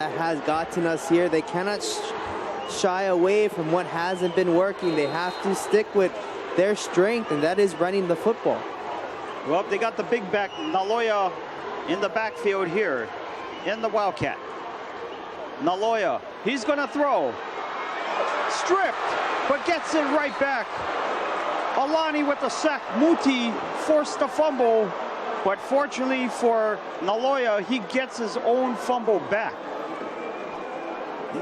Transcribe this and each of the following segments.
That has gotten us here. They cannot shy away from what hasn't been working. They have to stick with their strength, and that is running the football. Well, they got the big back, Naloya, in the backfield here, in the Wildcat. Naloya, he's going to throw. Stripped, but gets it right back. Alani with the sack. Muti forced the fumble, but fortunately for Naloya, he gets his own fumble back.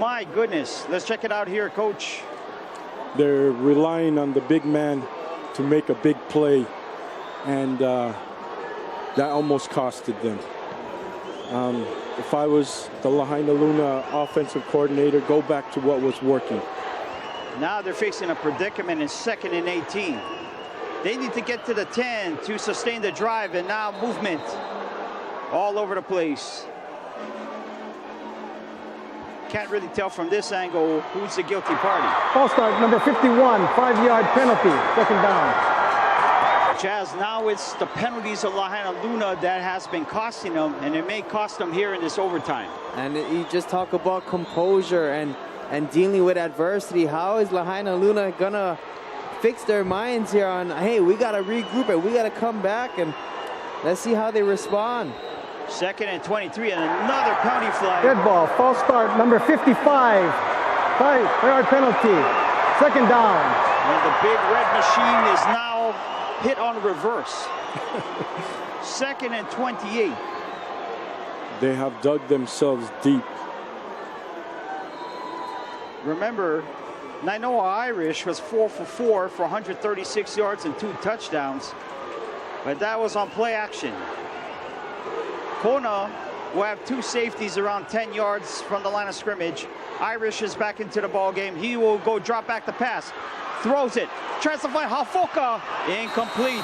My goodness, let's check it out here, Coach. They're relying on the big man to make a big play, and that almost costed them. If I was the Lahainaluna offensive coordinator, go back to what was working. Now they're facing a predicament in 2nd and 18. They need to get to the 10 to sustain the drive, and now movement all over the place. Can't really tell from this angle who's the guilty party. False start, number 51, 5-yard penalty, 2nd down. Jazz, now it's the penalties of Lahainaluna that has been costing them, and it may cost them here in this overtime. And you just talk about composure and dealing with adversity. How is Lahainaluna gonna fix their minds here on, hey, we gotta regroup it, we gotta come back, and let's see how they respond. 2nd and 23, and another penalty flag. Dead ball, false start, number 55, 5-yard penalty, 2nd down. And the big red machine is now hit on reverse. 2nd and 28. They have dug themselves deep. Remember, Nainoa Irish was 4 for 4 for 136 yards and 2 touchdowns, but that was on play action. Kona will have 2 safeties around 10 yards from the line of scrimmage. Irish is back into the ball game. He will go drop back the pass. Throws it. Tries to find Hafoka. Incomplete.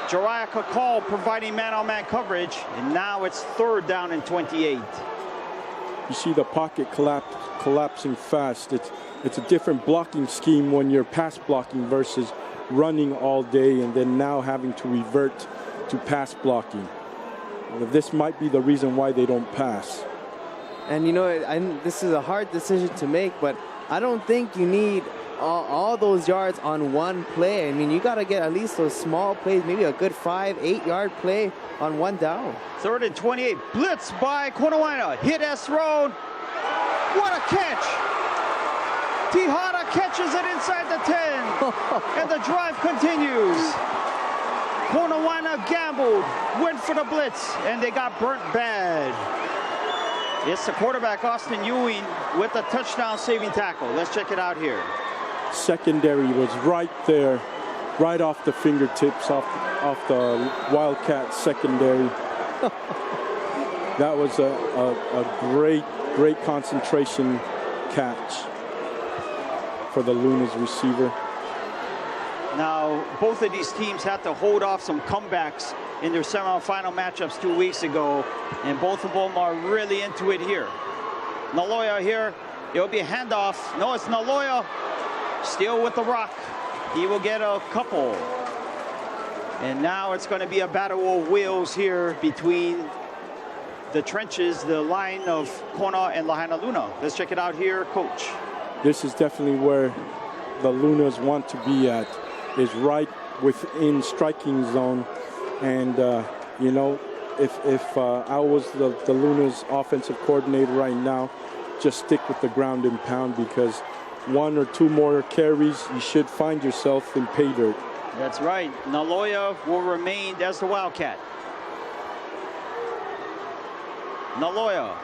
Jariah Kakal providing man-on-man coverage. And now it's 3rd down and 28. You see the pocket collapsing fast. It's a different blocking scheme when you're pass blocking versus running all day and then now having to revert to pass blocking. This might be the reason why they don't pass. And you know, this is a hard decision to make, but I don't think you need all those yards on one play. I mean, you got to get at least those small plays, maybe a good 5-8 yard play on 1 down. 3rd and 28. Blitz by Konawaena. Hit as thrown. What a catch! Tihara catches it inside the 10. And the drive continues. Konawaena gambled, went for the blitz, and they got burnt bad. It's the quarterback, Austin Ewing, with a touchdown saving tackle. Let's check it out here. Secondary was right there, right off the fingertips, off the Wildcat secondary. That was a great concentration catch for the Luna's receiver. Now, both of these teams had to hold off some comebacks in their semifinal matchups 2 weeks ago, and both of them are really into it here. Naloya here, it'll be a handoff. No, it's Naloya, still with the rock. He will get a couple. And now it's going to be a battle of wills here between the trenches, the line of Kona and Lahainaluna. Let's check it out here, Coach. This is definitely where the Lunas want to be at, is right within striking zone. And, you know, if I was the Lunas offensive coordinator right now, just stick with the ground and pound, because 1 or 2 more carries, you should find yourself in pay dirt. That's right. Naloya will remain as the Wildcat. Naloya.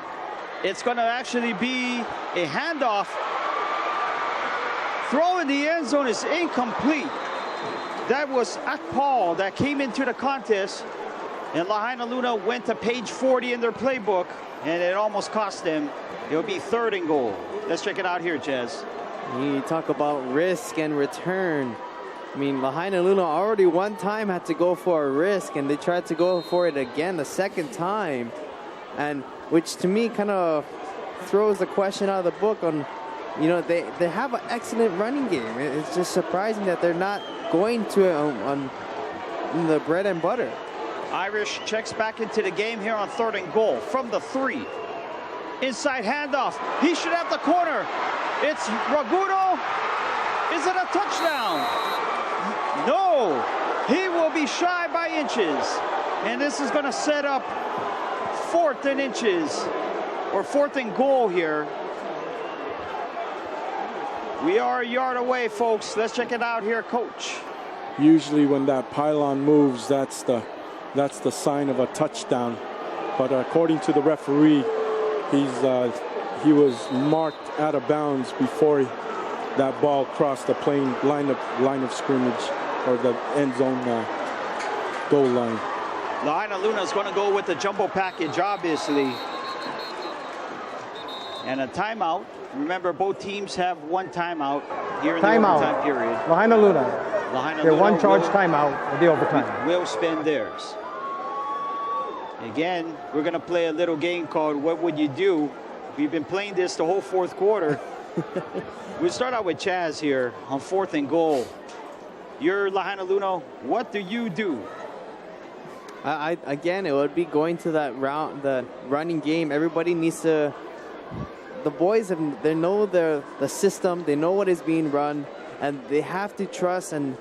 It's going to actually be a handoff. Throw in the end zone is incomplete. That was Akpal that came into the contest, and Lahainaluna went to page 40 in their playbook, and it almost cost them. It'll be 3rd and goal. Let's check it out here, Jez. You talk about risk and return. I mean, Lahainaluna already one time had to go for a risk, and they tried to go for it again the 2nd time, and which to me kind of throws the question out of the book on, you know, they have an excellent running game. It's just surprising that they're not going to it on the bread and butter. Irish checks back into the game here on 3rd and goal from the 3. Inside handoff. He should have the corner. It's Ragudo. Is it a touchdown? No. He will be shy by inches. And this is going to set up 4th and inches, or 4th and goal here. We are a yard away, folks. Let's check it out here, Coach. Usually when that pylon moves, that's the sign of a touchdown. But according to the referee, he was marked out of bounds before that ball crossed the line of scrimmage, or the end zone goal line. Lahainaluna is going to go with the jumbo package, obviously. And a timeout. Remember, both teams have one timeout here in the overtime period. Lahainaluna. They're one charge timeout with the overtime. Will spend theirs. Again, we're going to play a little game called What Would You Do? We've been playing this the whole 4th quarter. We start out with Chaz here on 4th and goal. You're Lahainaluna. What do you do? Again, it would be going to that round, the running game. Everybody needs to. The boys they know the system. They know what is being run, and they have to trust and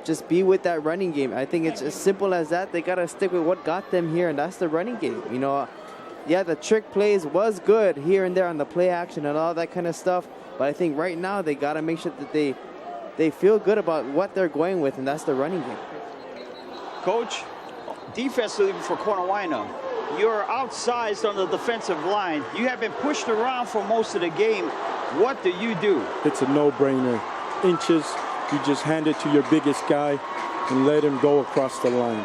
just be with that running game. I think it's as simple as that. They gotta stick with what got them here, and that's the running game. You know, yeah, the trick plays was good here and there on the play action and all that kind of stuff. But I think right now they gotta make sure that they feel good about what they're going with, and that's the running game. Coach, defensively for Konawaena, you're outsized on the defensive line. You have been pushed around for most of the game. What do you do? It's a no-brainer. Inches, you just hand it to your biggest guy and let him go across the line.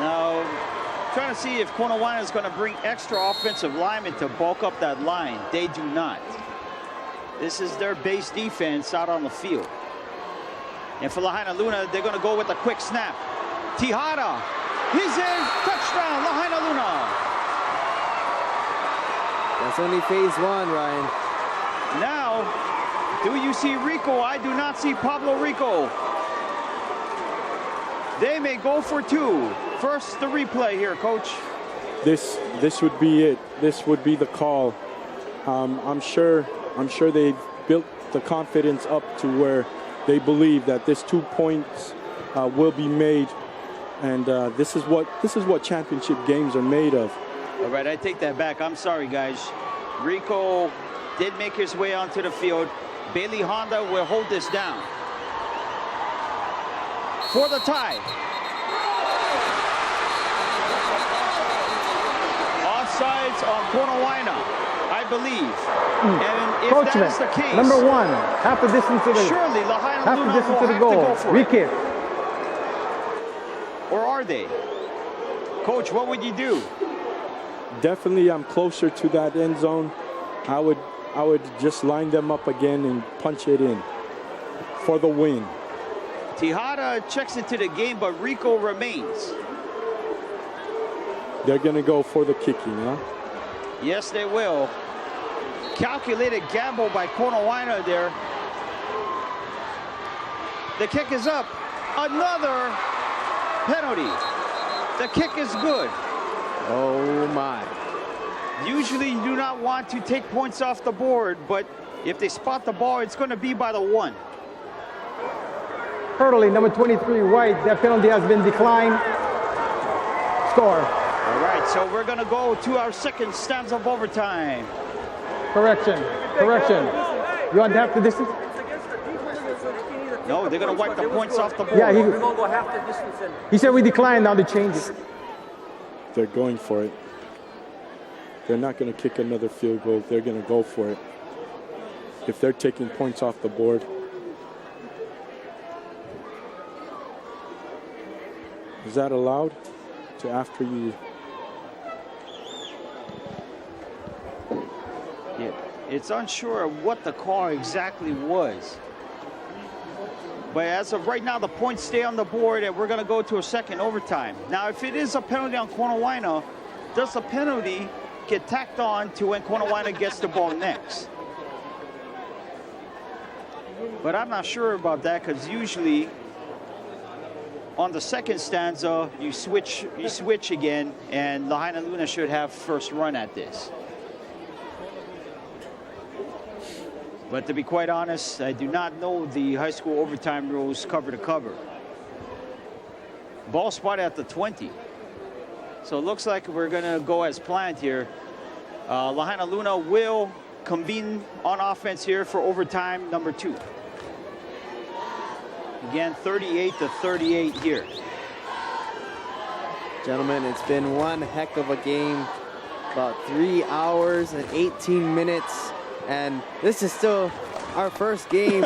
Now, trying to see if Konawaena is going to bring extra offensive linemen to bulk up that line. They do not. This is their base defense out on the field. And for Lahainaluna, they're going to go with a quick snap. Tejada, he's in, touchdown, Lahainaluna. That's only phase 1, Ryan. Now, do you see Rico? I do not see Pablo Rico. They may go for 2. First, the replay here, Coach. This would be it. This would be the call. I'm sure they've built the confidence up to where they believe that this 2 points will be made, and this is what championship games are made of. All right, I take that back. I'm sorry, guys. Rico did make his way onto the field. Bailey Honda will hold this down for the tie. Offsides on Konawaena, I believe. And if Coachman, that is the case, number 1, half the distance to the surely half the Lahainaluna distance will to the have goal. to go for it. Re-kick. Or are they? Coach, what would you do? Definitely, I'm closer to that end zone. I would just line them up again and punch it in for the win. Tejada checks into the game, but Rico remains. They're going to go for the kicking, huh? Yes, they will. Calculated gamble by Konawaena there. The kick is up. Another penalty. The kick is good. Oh my. Usually you do not want to take points off the board, but if they spot the ball, it's going to be by the 1. Hurdley, number 23, White. That penalty has been declined. Score. All right, so we're going to go to our second stanza of overtime. Correction. You want half the distance? No, they're going to wipe the points off the board. Yeah, he said we declined, now they change it. They're going for it. They're not going to kick another field goal. They're going to go for it. If they're taking points off the board. Is that allowed to after you? Yeah, it's unsure of what the call exactly was. But as of right now, the points stay on the board, and we're going to go to a second overtime. Now, if it is a penalty on Konawaena, does the penalty get tacked on to when Konawaena gets the ball next? But I'm not sure about that, because usually on the second stanza, you switch again, and Lahainaluna should have first run at this. But to be quite honest, I do not know the high school overtime rules cover to cover. Ball spot at the 20. So it looks like we're going to go as planned here. Lahainaluna will convene on offense here for overtime number 2. Again, 38-38 here. Gentlemen, it's been one heck of a game. About 3 hours and 18 minutes. And this is still our first game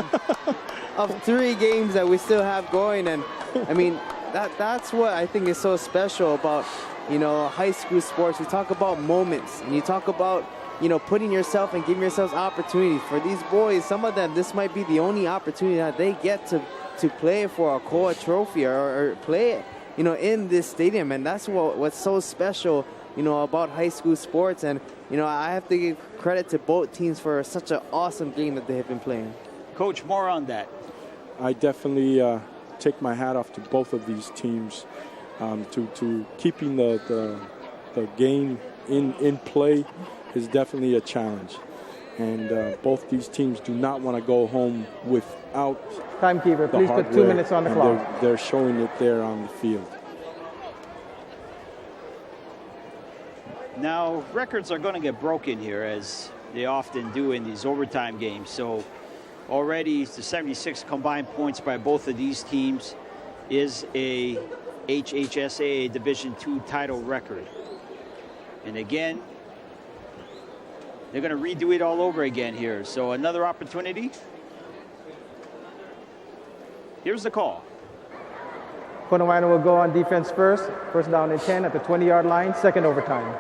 of 3 games that we still have going. And I mean, that's what I think is so special about, you know, high school sports. We talk about moments, and you talk about, you know, putting yourself and giving yourselves opportunities. For these boys, some of them, this might be the only opportunity that they get to play for a COA trophy or play, you know, in this stadium. And that's what's so special, you know, about high school sports. And, you know, I have to give credit to both teams for such an awesome game that they have been playing. Coach, more on that. I definitely take my hat off to both of these teams. To keeping the game in play is definitely a challenge. And both these teams do not want to go home without Timekeeper, the please hardware, put 2 minutes on the clock. They're showing it there on the field. Now, records are going to get broken here, as they often do in these overtime games. So already the 76 combined points by both of these teams is a HHSAA Division II title record. And again, they're going to redo it all over again here. So another opportunity. Here's the call. Konawaena will go on defense first. First down and 10 at the 20-yard line. Second overtime.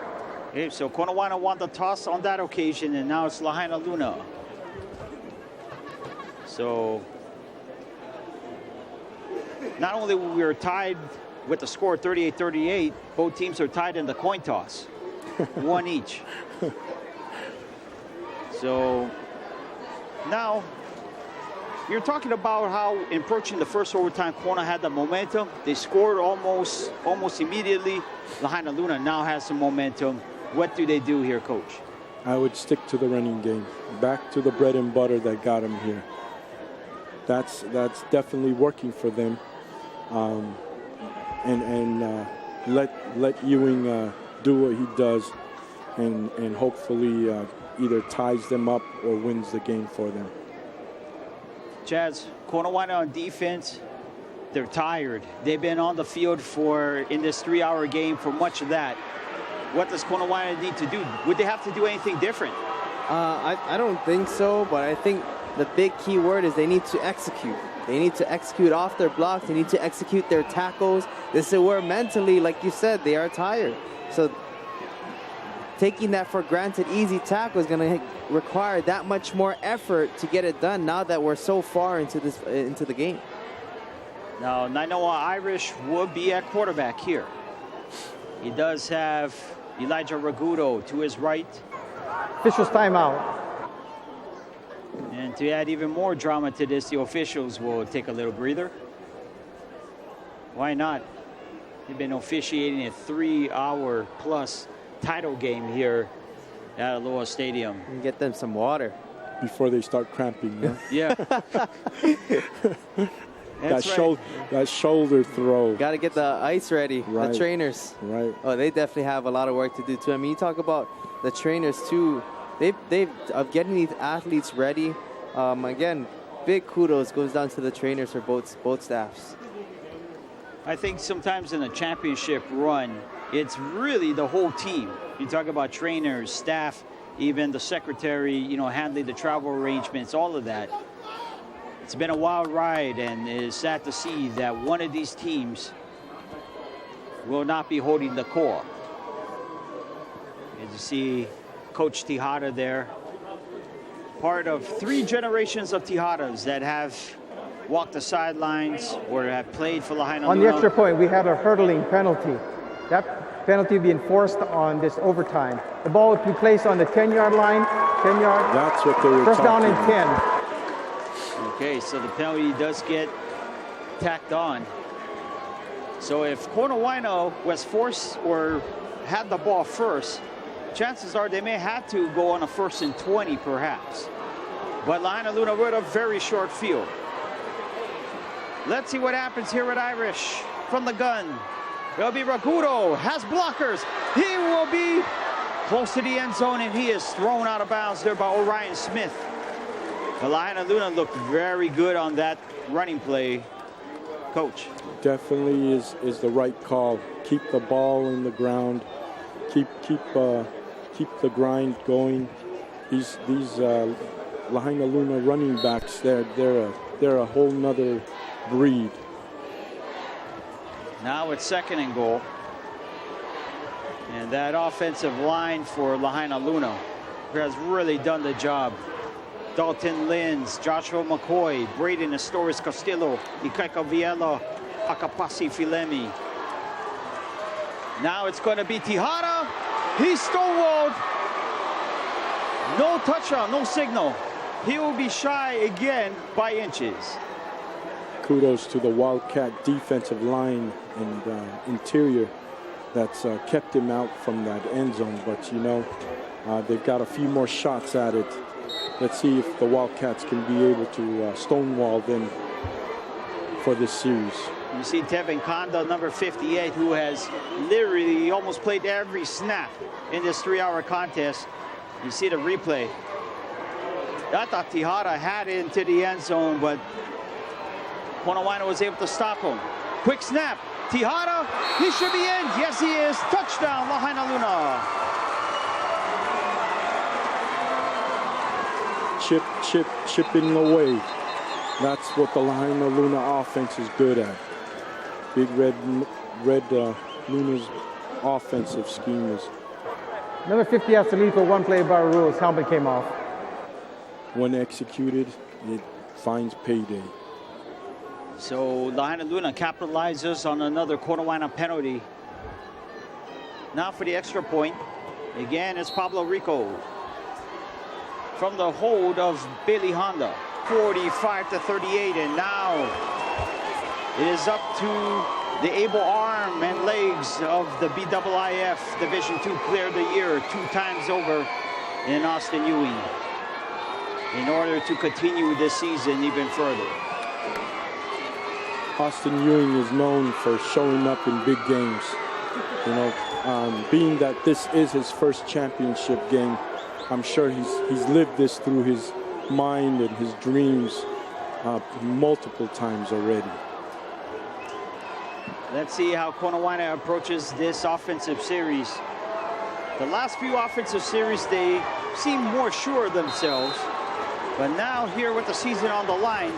Okay, so Konawaena won the toss on that occasion, and now it's Lahainaluna. So not only we are tied with the score 38-38, both teams are tied in the coin toss. 1 each. So now you're talking about how approaching the first overtime, Kona had the momentum. They scored almost immediately. Lahainaluna now has some momentum. What do they do here, Coach? I would stick to the running game. Back to the bread and butter that got them here. That's definitely working for them. Let Ewing do what he does, and hopefully either ties them up or wins the game for them. Chaz, Konawaena on defense, they're tired. They've been on the field in this 3-hour game for much of that. What does Konawaena need to do? Would they have to do anything different? I don't think so, but I think the big key word is they need to execute. They need to execute off their blocks. They need to execute their tackles. This is where mentally, like you said, they are tired. So taking that for granted easy tackle is going to require that much more effort to get it done now that we're so far into the game. Now, Nainoa Irish will be at quarterback here. He does have Elijah Ragudo to his right. Officials timeout. And to add even more drama to this, the officials will take a little breather. Why not? They've been officiating a 3-hour plus title game here at Aloha Stadium. And get them some water. Before they start cramping, huh? Yeah. That shoulder throw. Got to get the ice ready, right. The trainers. Right. Oh, they definitely have a lot of work to do, too. I mean, you talk about the trainers, too. They've of getting these athletes ready. Again, big kudos goes down to the trainers for both staffs. I think sometimes in a championship run, it's really the whole team. You talk about trainers, staff, even the secretary, you know, handling the travel arrangements, all of that. It's been a wild ride, and it is sad to see that one of these teams will not be holding the core. As you see Coach Tejada there, part of 3 generations of Tejadas that have walked the sidelines or have played for Lahainaluna. On the extra point, we had a hurdling penalty. That penalty will be enforced on this overtime. The ball will be placed on the 10-yard line. 10-yard. That's what they were First down talking and 10. Okay, so the penalty does get tacked on. So if Konawaena was forced or had the ball first, chances are they may have to go on a 1st and 20 perhaps. But Lahainaluna with a very short field. Let's see what happens here with Irish from the gun. It'll be Ragudo, has blockers. He will be close to the end zone, and he is thrown out of bounds there by Orion Smith. The Lahainaluna looked very good on that running play, Coach. Definitely is the right call. Keep the ball in the ground. Keep the grind going. These Lahainaluna running backs, they're a whole nother breed. Now it's 2nd and goal. And that offensive line for Lahainaluna has really done the job. Dalton Lins, Joshua McCoy, Braden Astores Castillo, Ikaika Viela, Akapasi Filemi. Now it's going to be Tihara. He's stonewalled. No touchdown, no signal. He will be shy again by inches. Kudos to the Wildcat defensive line and interior that's kept him out from that end zone. But, you know, they've got a few more shots at it. Let's see if the Wildcats can be able to stonewall them for this series. You see Tevin Konda, number 58, who has literally almost played every snap in this 3-hour contest. You see the replay. I thought Tihara had it into the end zone, but Konawaena was able to stop him. Quick snap. Tihara, he should be in. Yes, he is. Touchdown, Lahainaluna. Chipping away. That's what the Lahainaluna offense is good at. Big Red Luna's offensive scheme is. Number 50 has to leave for one play by rules. Helmet came off. When executed, it finds payday. So Lahainaluna capitalizes on another Konawaena penalty. Now for the extra point. Again, it's Pablo Rico. From the hold of Bailey Honda. 45-38, and now it is up to the able arm and legs of the BIIF Division II Player of the Year 2 times over in Austin Ewing in order to continue this season even further. Austin Ewing is known for showing up in big games. You know, being that this is his first championship game, I'm sure he's lived this through his mind and his dreams multiple times already. Let's see how Konawaena approaches this offensive series. The last few offensive series, they seem more sure of themselves. But now here with the season on the line,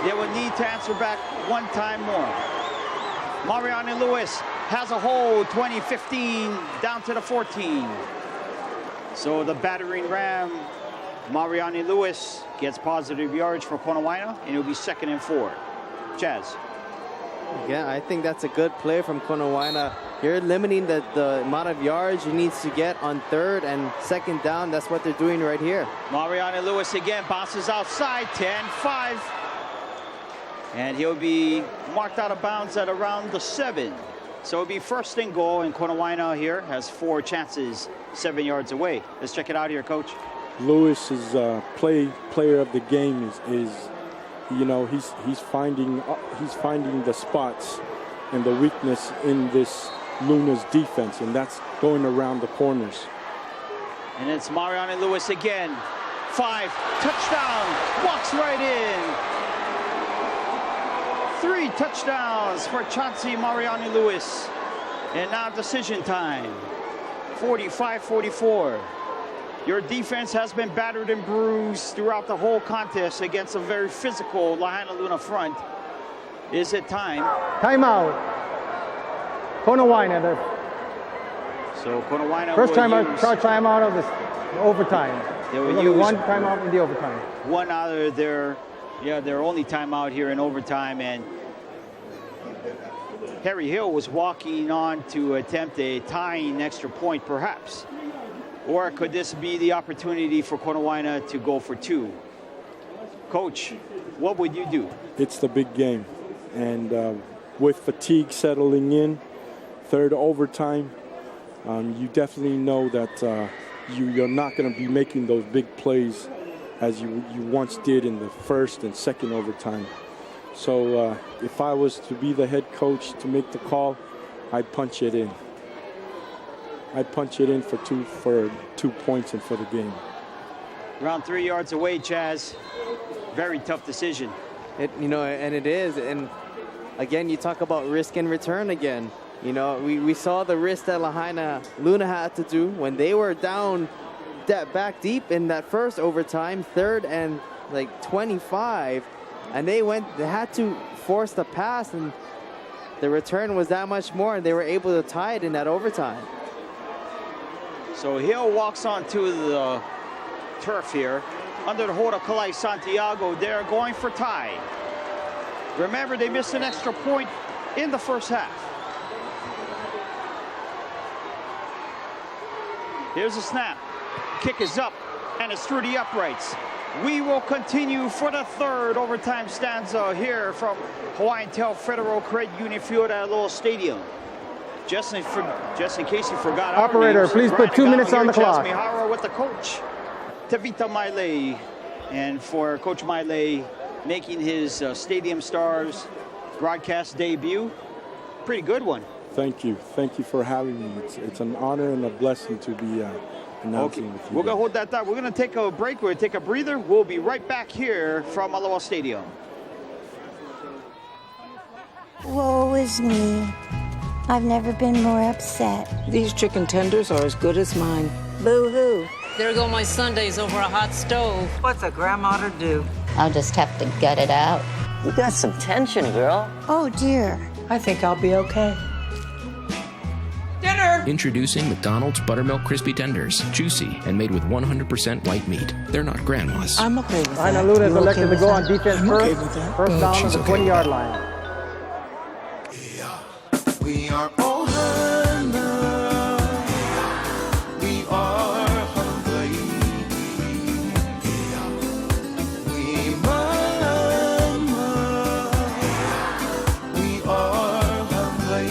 they would need to answer back one time more. Mariani Lewis has a hold, 20-15, down to the 14. So the battering ram, Mariani Lewis, gets positive yards for Konawaena, and it'll be 2nd and 4. Chaz. Yeah, I think that's a good play from Konawaena. You're limiting the amount of yards you need to get on 3rd and 2nd down. That's what they're doing right here. Mariani Lewis again bounces outside, 10-5. And he'll be marked out of bounds at around the 7. So it'll be 1st and goal, and Konawaena here has 4 chances 7 yards away. Let's check it out here, Coach. Lewis's player of the game is you know, he's finding the spots and the weakness in this Luna's defense, and that's going around the corners. And it's Mariani Lewis again. 5, touchdown, walks right in. 3 touchdowns for Chauncey Mariani Lewis. And now decision time. 45-44. Your defense has been battered and bruised throughout the whole contest against a very physical Lahainaluna front. Is it time? Timeout. Konawaena. So Konawaena First will timeout of this overtime. They will use one timeout in the overtime. One out of their only timeout here in overtime, and Harry Hill was walking on to attempt a tying extra point, perhaps. Or could this be the opportunity for Konawaena to go for 2? Coach, what would you do? It's the big game, and with fatigue settling in, third overtime, you definitely know that you're not going to be making those big plays as you once did in the first and second overtime. So if I was to be the head coach to make the call, I'd punch it in. I'd punch it in for 2 points and for the game. Around 3 yards away, Chaz. Very tough decision. And it is. And again, you talk about risk and return again. We saw the risk that Lahainaluna had to do when they were down back deep in that first overtime, 3rd and 25, and they had to force the pass, and the return was that much more, and they were able to tie it in that overtime. So Hill walks onto the turf here under the hold of Kalai Santiago. They're going for tie. Remember, they missed an extra point in the first half. Here's a snap. Kick is up, and it's through the uprights. We will continue for the 3rd overtime stanza here from Hawaiian Tail Federal Credit Union Field at Aloha Stadium. Just in case you forgot. Operator, please put 2 minutes on the clock. Mihara with the coach, Tavita Maile. And for Coach Maile making his Stadium Stars broadcast debut, pretty good one. Thank you. Thank you for having me. It's an honor and a blessing to be announcing with you. We're going to hold that thought. We're going to take a break. We're going to take a breather. We'll be right back here from Aloha Stadium. Woe is me. I've never been more upset. These chicken tenders are as good as mine. Boo-hoo. There go my Sundays over a hot stove. What's a grandma to do? I'll just have to gut it out. You got some tension, girl. Oh, dear. I think I'll be okay. Dinner! Introducing McDonald's Buttermilk Crispy Tenders. Juicy and made with 100% white meat. They're not grandma's. I'm okay with that. Lahainaluna is You elected okay to go with on that? defense I'm first. okay with that. First down on she's the okay. 20-yard line. We are Ohana. We are Hawaii. We mama. We are Hawaii.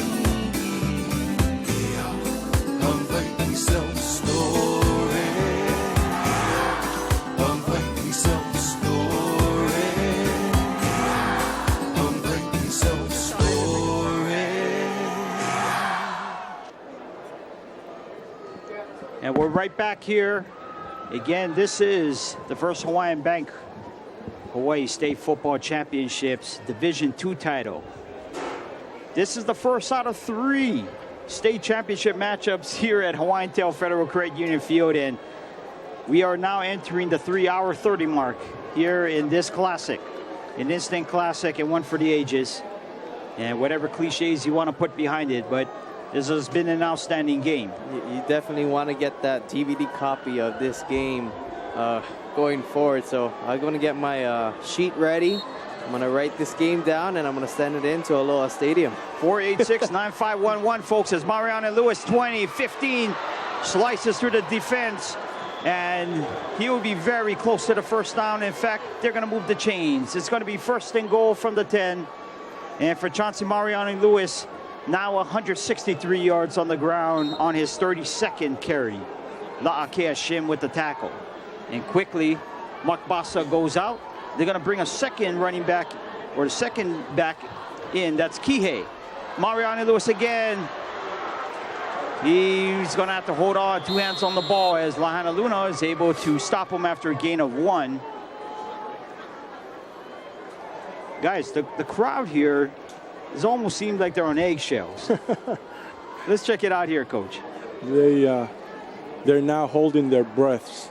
Hawaii self-story. Hawaii self-story. Hawaii self-story. And we're right back here. Again, this is the first Hawaiian Bank Hawaii State Football Championships Division II title. This is the first out of 3 state championship matchups here at Hawaiian Tail Federal Credit Union Field, and we are now entering the 3-hour 30 mark here in this classic, an instant classic and one for the ages, and whatever cliches you want to put behind it, but this has been an outstanding game. You definitely want to get that DVD copy of this game going forward. So I'm going to get my sheet ready. I'm going to write this game down, and I'm going to send it into Aloha Stadium. 486-9511, folks, as Mariana Lewis, 20-15, slices through the defense, and he will be very close to the first down. In fact, they're going to move the chains. It's going to be 1st and goal from the 10. And for Chauncey Mariana Lewis, now 163 yards on the ground on his 32nd carry. La'akea Shim with the tackle. And quickly, Makbasa goes out. They're going to bring a second running back, or the second back in. That's Kihei. Mariana Lewis again. He's going to have to hold on, 2 hands on the ball, as Lahainaluna is able to stop him after a gain of 1. Guys, the crowd here it almost seems like they're on eggshells. Let's check it out here, Coach. They're now holding their breaths,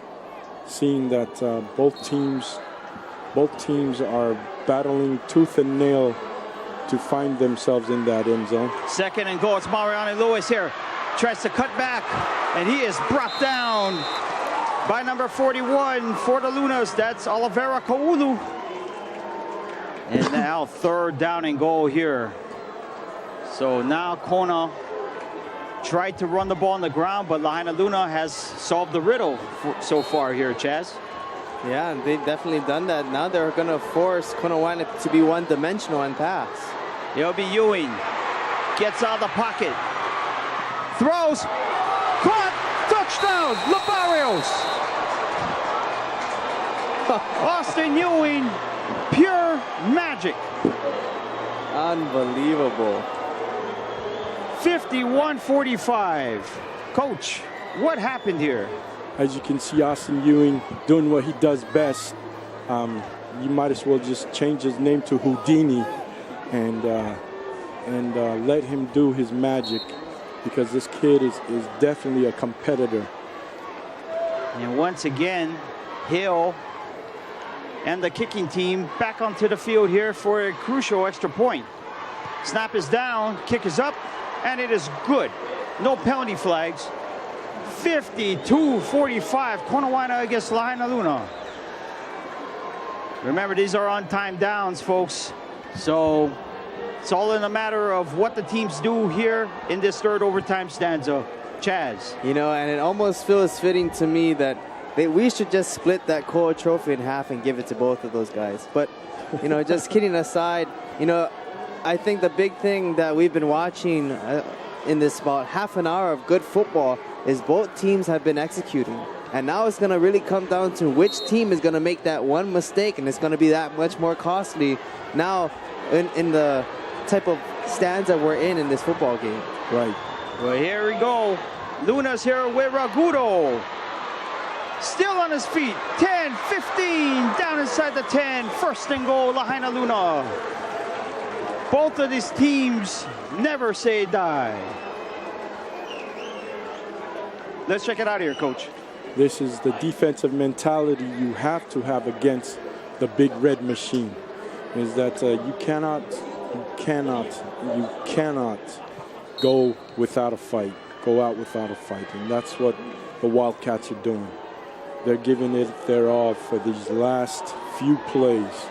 seeing that both teams are battling tooth and nail to find themselves in that end zone. 2nd and goal. It's Mariana Lewis here. Tries to cut back, and he is brought down by number 41 for the Lunas. That's Olivera Kaulu. And now 3rd down and goal here. So now Kona tried to run the ball on the ground, but Lahainaluna has solved the riddle so far here, Chaz. Yeah, they've definitely done that. Now they're going to force Konawaena to be one-dimensional and pass. It'll be Ewing. Gets out of the pocket. Throws. Caught. Touchdown. LaBarrios. Austin Ewing. Pure magic. Unbelievable. 51-45. Coach, what happened here? As you can see, Austin Ewing doing what he does best. You might as well just change his name to Houdini and let him do his magic, because this kid is definitely a competitor. And once again, Hill and the kicking team back onto the field here for a crucial extra point. Snap is down, kick is up, and it is good. No penalty flags. 52-45, Konawaena against Lahainaluna. Remember, these are on-time downs, folks. So it's all in a matter of what the teams do here in this third overtime stanza. Chaz. You know, and it almost feels fitting to me that we should just split that Cole Trophy in half and give it to both of those guys. But, you know, just kidding aside, you know, I think the big thing that we've been watching in this about half an hour of good football is both teams have been executing. And now it's going to really come down to which team is going to make that one mistake, and it's going to be that much more costly now in the type of stanza we're in this football game. Right. Well, here we go. Luna's here with Ragudo. Still on his feet. 10, 15, down inside the 10. First and goal, Lahainaluna. Both of these teams never say die. Let's check it out here, Coach. This is the defensive mentality you have to have against the big red machine. Is that you cannot go without a fight, go out without a fight. And that's what the Wildcats are doing. They're giving it their all for these last few plays,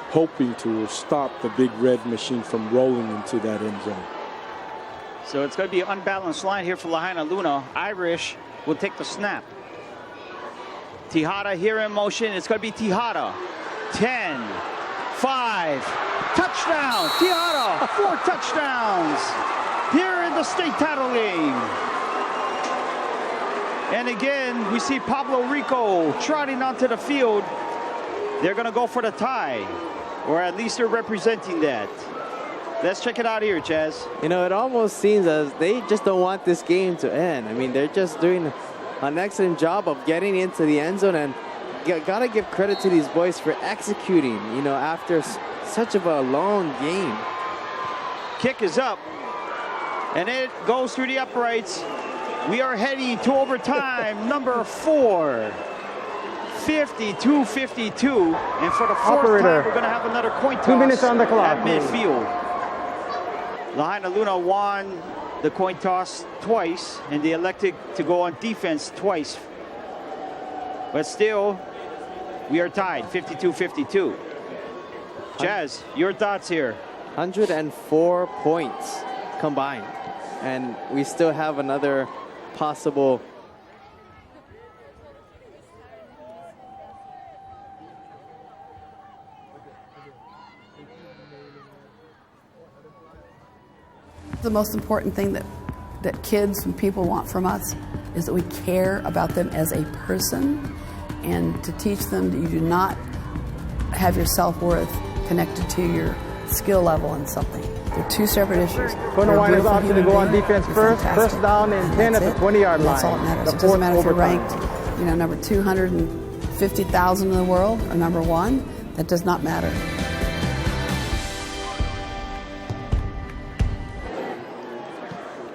hoping to stop the big red machine from rolling into that end zone. So it's going to be an unbalanced line here for Lahainaluna. Irish will take the snap. Tejada here in motion. It's going to be Tejada. 10, 5, touchdown. Tejada, 4 touchdowns here in the state title game. And again, we see Pablo Rico trotting onto the field. They're going to go for the tie, or at least they're representing that. Let's check it out here, Chaz. You know, it almost seems as they just don't want this game to end. I mean, they're just doing an excellent job of getting into the end zone, and got to give credit to these boys for executing, you know, after such of a long game. Kick is up, and it goes through the uprights. We are heading to overtime, number 4. 52-52, and for the fourth Operator, time, we're going to have another coin toss 2 minutes on the clock, at midfield. Lahainaluna won the coin toss twice, and they elected to go on defense twice. But still, we are tied, 52-52. Chaz, your thoughts here? 104 points combined, and we still have another possible. The most important thing that kids and people want from us is that we care about them as a person, and to teach them that you do not have your self-worth connected to your skill level in something. They're two separate issues. Konawaena is opting to go on defense first. First down and 10 at the 20-yard line. That's all that matters. The It doesn't matter if you're overtime. ranked, number 250,000 in the world or number 1. That does not matter.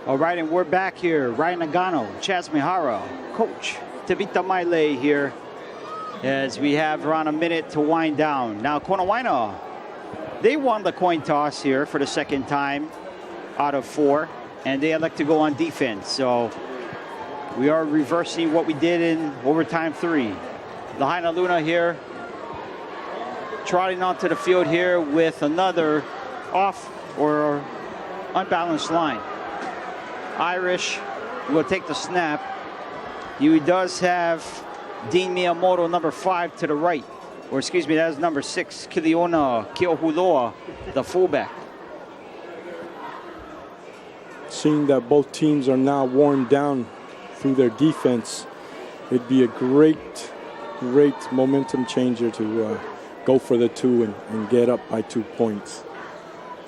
All right, and we're back here. Ryan Nagano, Chaz Mihara, Coach Tavita Maile here, as we have around a minute to wind down. Now, Konawaena, they won the coin toss here for the second time out of 4, and they elect to go on defense. So we are reversing what we did in overtime 3. Lahainaluna here, trotting onto the field here with another off or unbalanced line. Irish will take the snap. He does have Dean Miyamoto, number 5, to the right. Or excuse me, that is number 6, Kiliona Kiohuloa, the fullback. seeing that both teams are now worn down through their defense, it'd be a great momentum changer to go for the 2 and get up by 2 points.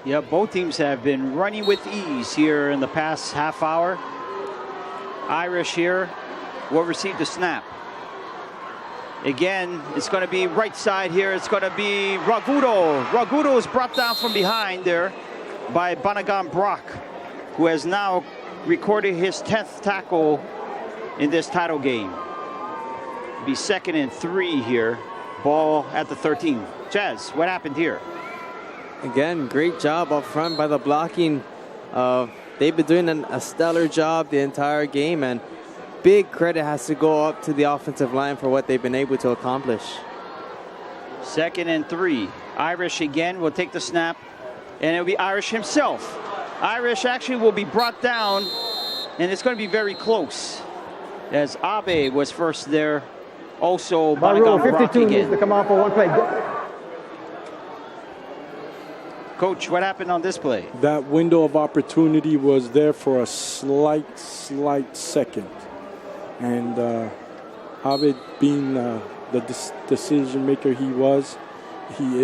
Yeah, both teams have been running with ease here in the past half hour. Irish here will receive the snap. Again, it's going to be right side here. It's going to be Ragudo. Ragudo is brought down from behind there by Banagan Brock, who has now recorded his 10th tackle in this title game. It'll be 2nd and 3 here. Ball at the 13. Jazz, what happened here? Again, great job up front by the blocking. They've been doing a stellar job the entire game, and big credit has to go up to the offensive line for what they've been able to accomplish. 2nd and 3. Irish again will take the snap, and it'll be Irish himself. Irish actually will be brought down, and it's going to be very close, as Abe was first there. Also, Rule Banagan Brock 52 needs again. to come off for one play. Coach, what happened on this play? That window of opportunity was there for a slight second. And Abe, being the decision maker he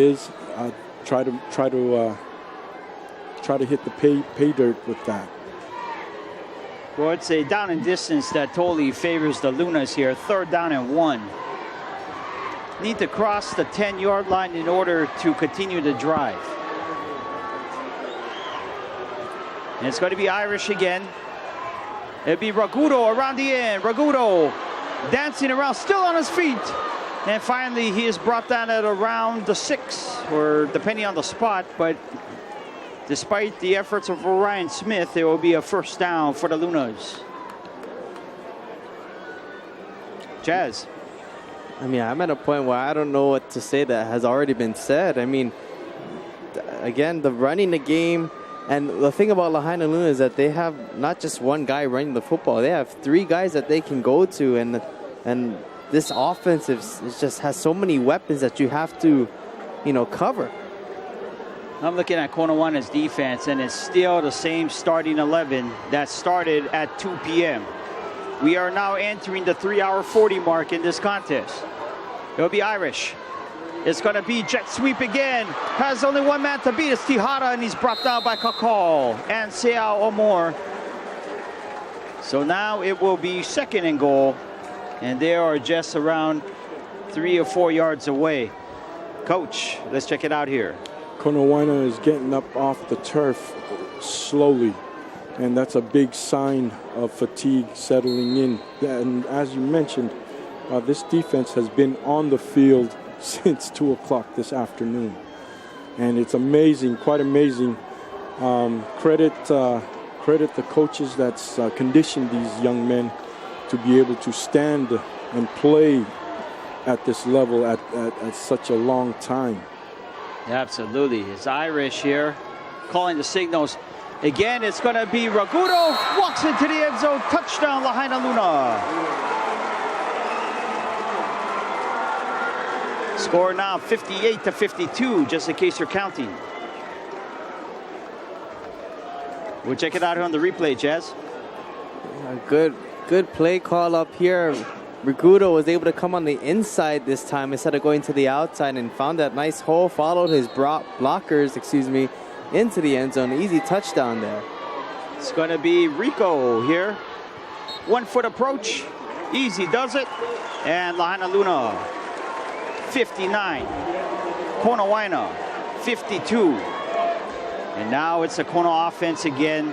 is, try to hit the pay dirt with that. Well, it's a down and distance that totally favors the Lunas here. 3rd down and 1. Need to cross the 10-yard line in order to continue the drive. And it's going to be Irish again. It'll be Ragudo around the end. Ragudo dancing around, still on his feet. And finally, he is brought down at around the 6, or depending on the spot. But despite the efforts of Ryan Smith, there will be a 1st down for the Lunas. Jazz. I mean, I'm at a point where I don't know what to say that has already been said. I mean, again, the running the game. And the thing about Lahainaluna is that they have not just one guy running the football. They have 3 guys that they can go to. And this offense is just has so many weapons that you have to, cover. I'm looking at Konawaena's defense, and it's still the same starting 11 that started at 2 p.m. We are now entering the 3-hour 40 mark in this contest. It'll be Irish. It's going to be jet sweep again. Has only one man to beat. It's Tihara, and he's brought down by Kakal and Seao Omor. So now it will be 2nd and goal, and they are just around 3 or 4 yards away. Coach, let's check it out here. Konawaena is getting up off the turf slowly, and that's a big sign of fatigue settling in. And as you mentioned, this defense has been on the field since 2 o'clock this afternoon, and it's amazing, quite amazing. Credit the coaches that's conditioned these young men to be able to stand and play at this level at such a long time. Absolutely. It's Irish here calling the signals. Again, it's going to be Ragudo. Walks into the end zone. Touchdown, Lahainaluna. Score now 58-52, just in case you're counting. We'll check it out here on the replay, Jazz. Good play call up here. Ragudo was able to come on the inside this time instead of going to the outside, and found that nice hole, followed his blockers, into the end zone. Easy touchdown there. It's going to be Rico here. 1 foot approach. Easy does it. And Lahainaluna 59. Konawaena 52. And now it's a Kona offense again,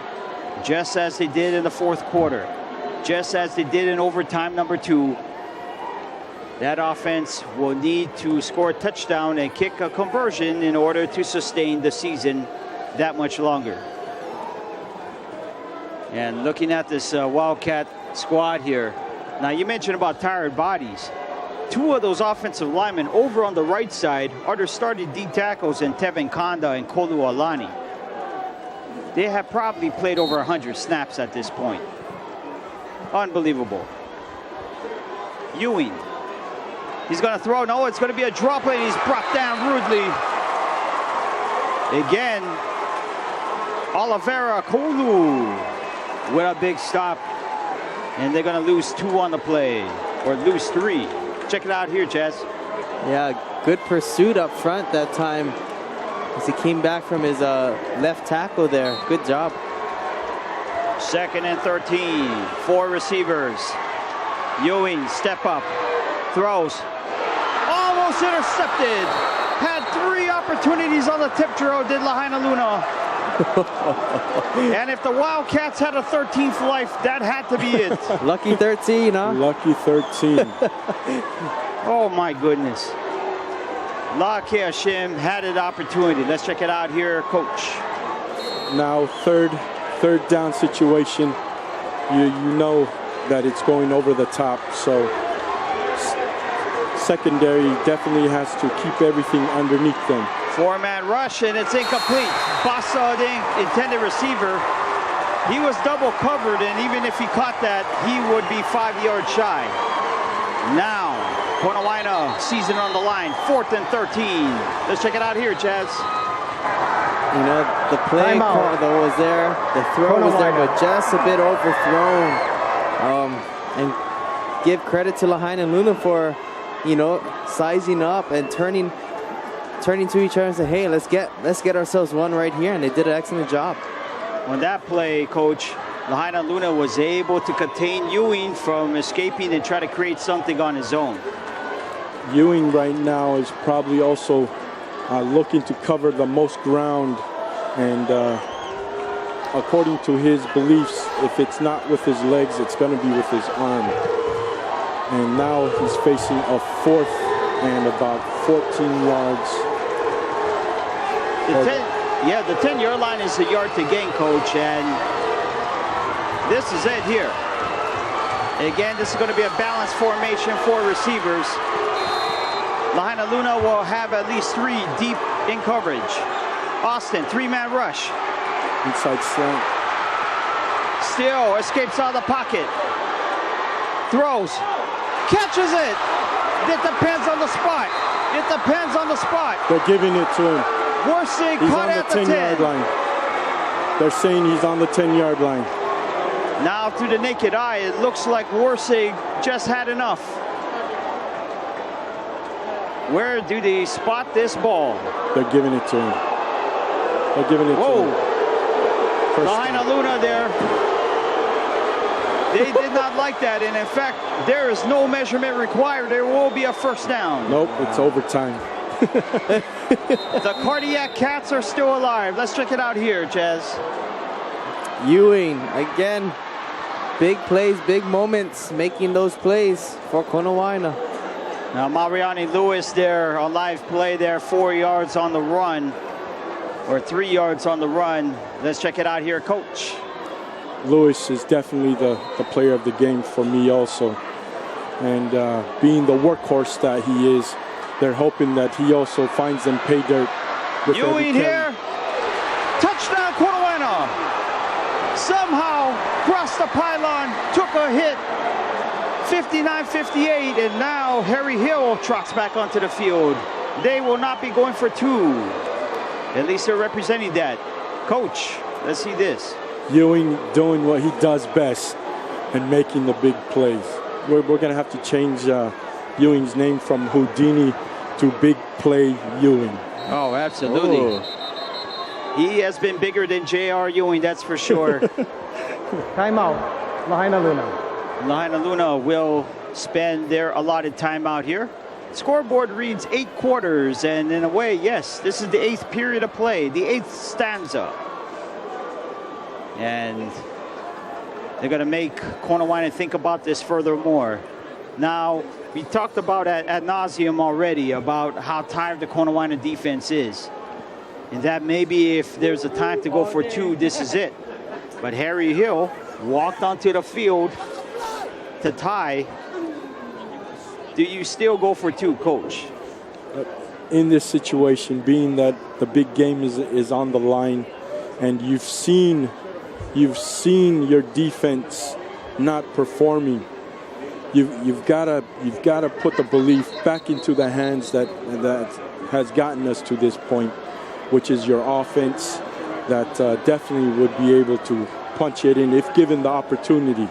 just as they did in the 4th quarter. Just as they did in overtime number 2. That offense will need to score a touchdown and kick a conversion in order to sustain the season that much longer. And looking at this Wildcat squad here. Now, you mentioned about tired bodies. 2 of those offensive linemen over on the right side are their starting D tackles in Tevin Kanda and Kolu Alani. They have probably played over 100 snaps at this point. Unbelievable. Ewing. He's going to throw. No, it's going to be a drop play, and he's brought down rudely. Again, Oliveira Kolu with a big stop. And they're going to lose 2 on the play, or lose 3. Check it out here, Jazz. Yeah, good pursuit up front that time as he came back from his left tackle there. Good job. 2nd and 13, 4 receivers. Ewing, step up, throws. Almost intercepted. Had 3 opportunities on the tip drill, did Lahainaluna. And if the Wildcats had a 13th life, that had to be it. Lucky 13, huh? Lucky 13. Oh my goodness. La'ake Hashim had an opportunity. Let's check it out here, Coach. Now third down situation. You know that it's going over the top, so secondary definitely has to keep everything underneath them. 4-man rush, and it's incomplete. Bassa, the intended receiver, he was double covered, and even if he caught that, he would be 5 yards shy. Now, Konawaena season on the line, 4th and 13. Let's check it out here, Chaz. You know, the play call though was there, the throw was there, but just a bit overthrown. And give credit to Lahainaluna for, you know, sizing up and turning to each other and say, hey, let's get ourselves one right here, and they did an excellent job. On that play, Coach, Lahainaluna was able to contain Ewing from escaping and try to create something on his own. Ewing right now is probably also looking to cover the most ground, and according to his beliefs, if it's not with his legs, it's going to be with his arm. And now he's facing a 4th and about 14 yards. The 10-yard line is a yard to gain, Coach, and this is it here. Again, this is going to be a balanced formation for receivers. Lahainaluna will have at least 3 deep in coverage. Austin, 3-man rush. Inside slant. Still escapes out of the pocket. Throws. Catches it. It depends on the spot. It depends on the spot. They're giving it to him. Worsig He's caught on the at the 10-yard line. They're saying he's on the 10-yard line. Now, through the naked eye, it looks like Worsig just had enough. Where do they spot this ball? They're giving it to him. They're giving it to him. Lahainaluna there. They did not like that, and in fact, there is no measurement required. There will be a first down. Nope, it's overtime. The Cardiac Cats are still alive. Let's check it out here, Chaz. Ewing, again, big plays, big moments, making those plays for Konawaena. Now, Mariani Lewis there on live play there, 4 yards on the run, or 3 yards on the run. Let's check it out here, Coach. Lewis is definitely the player of the game for me also. And being the workhorse that he is, they're hoping that he also finds them pay dirt. Ewing here. Touchdown, Konawaena. Somehow crossed the pylon, took a hit. 59-58, and now Harry Hill trots back onto the field. They will not be going for 2. At least they're representing that. Coach, let's see this. Ewing doing what he does best and making the big plays. We're going to have to change Ewing's name from Houdini to Big Play Ewing. Oh, absolutely. Oh. He has been bigger than J.R. Ewing, that's for sure. Timeout, Lahainaluna. Lahainaluna will spend their allotted timeout here. Scoreboard reads 8 quarters, and in a way, yes, this is the 8th period of play, the 8th stanza. And they're going to make Konawaena think about this furthermore. Now, we talked about ad nauseum already about how tired the Konawaena defense is. And that maybe if there's a time to go for 2, this is it. But Harry Hill walked onto the field to tie. Do you still go for 2, Coach? In this situation, being that the big game is on the line, and you've seen your defense not performing, you've got to put the belief back into the hands that has gotten us to this point, which is your offense, that definitely would be able to punch it in if given the opportunity.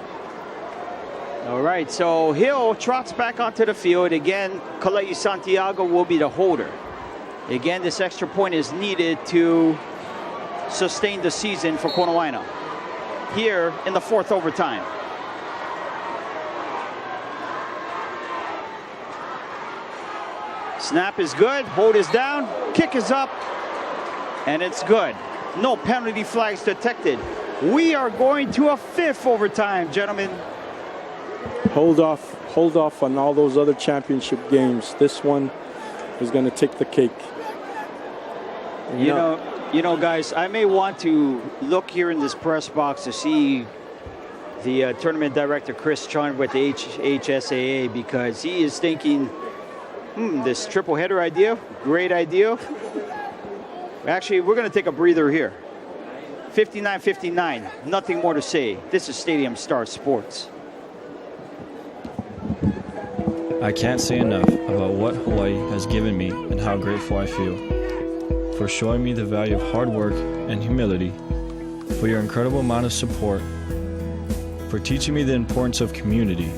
All right, so Hill trots back onto the field. Again, Kalei Santiago will be the holder. Again, this extra point is needed to sustain the season for Konawaena here in the 4th overtime. Snap is good, hold is down, kick is up, and it's good. No penalty flags detected. We are going to a 5th overtime, gentlemen. Hold off on all those other championship games. This one is going to take the cake. You know, guys, I may want to look here in this press box to see the tournament director, Chris Chun, with the HSAA, because he is thinking, this triple header idea, great idea. Actually, we're going to take a breather here. 59-59, nothing more to say. This is Stadium Star Sports. I can't say enough about what Hawaii has given me and how grateful I feel. For showing me the value of hard work and humility, for your incredible amount of support, for teaching me the importance of community,